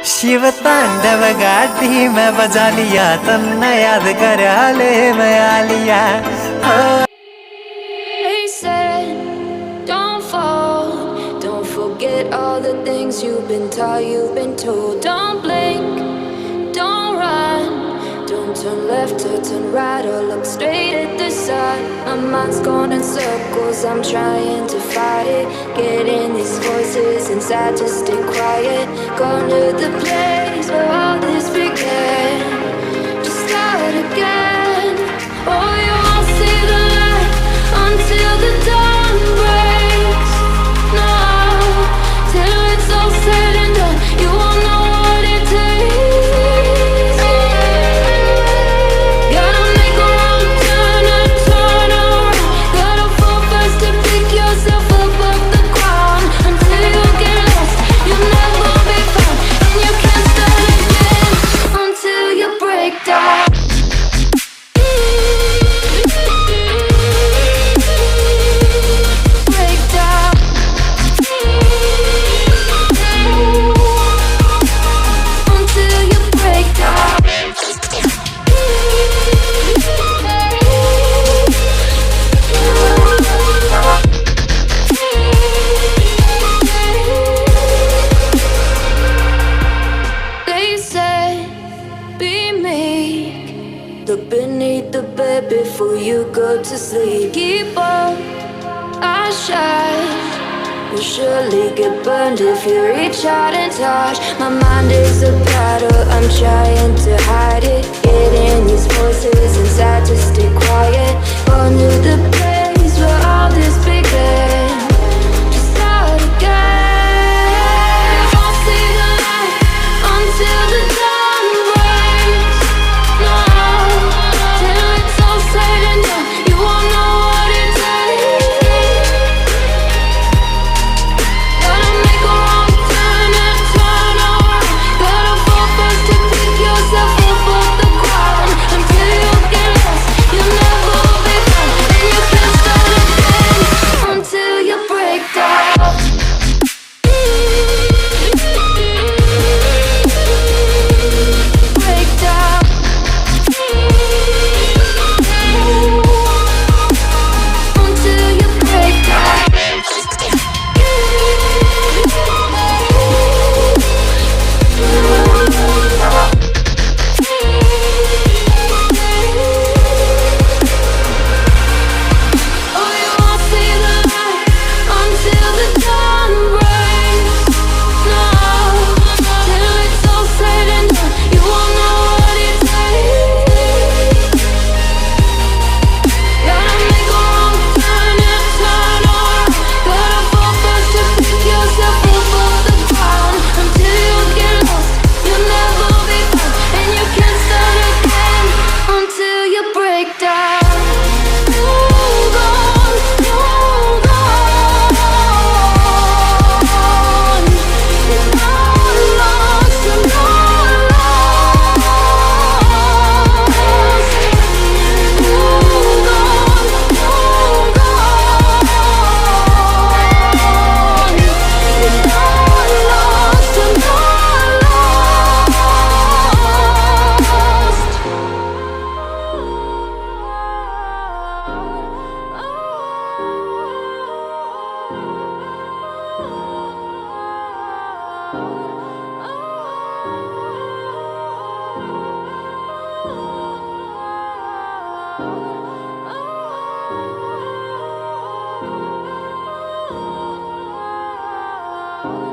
शिव तांडव गाड़ी में बजा लिया तन्ने याद कर ले मैं आ लिया हो। They said, don't fall, don't forget all the things you've been taught, you've been told. Don't blink, don't run, don't turn left or turn right or look straight at the sun. My mind's going in circles, I'm trying to fight it. Getting these voices inside to stay quiet. Gone to the place where all this began, to start again. Oh, you won't see the light until the dawn breaks. No, till it's all said and done, you won't know what it takes. Gotta make a wrong turn and turn around. Gotta fall fast to pick yourself up off the ground. Until you get lost, you'll never be found, and you can't start again until you break down. They say, be meek, look beneath the bed before you go to sleep. Keep on, I shine. You'll surely get burned if you reach out and touch. My mind is a battle, I'm trying to hide it. Getting these voices inside to stay quiet. Gone to the place where all this began, to start again. Won't see the light until the dawn breaks. No, till it's all said and done, you won't know what it takes. Gotta make a wrong turn and turn around. Gotta fall fast to pick yourself up off the ground. Until you get lost, you'll never be found, and you can't start again until you break down. Break down. Until you break down. Oh, you won't see the light until the dawn breaks. No, till it's all said and done, you won't know what it takes. Gotta make a wrong turn and turn around. Gotta fall fast to pick yourself up off the ground. Until you get lost, you'll never be found, and you can't start again until you break down. Hold on, hold on. You're not lost, you're not lost. Hold on, hold on. You're not lost, you're not lost. Oh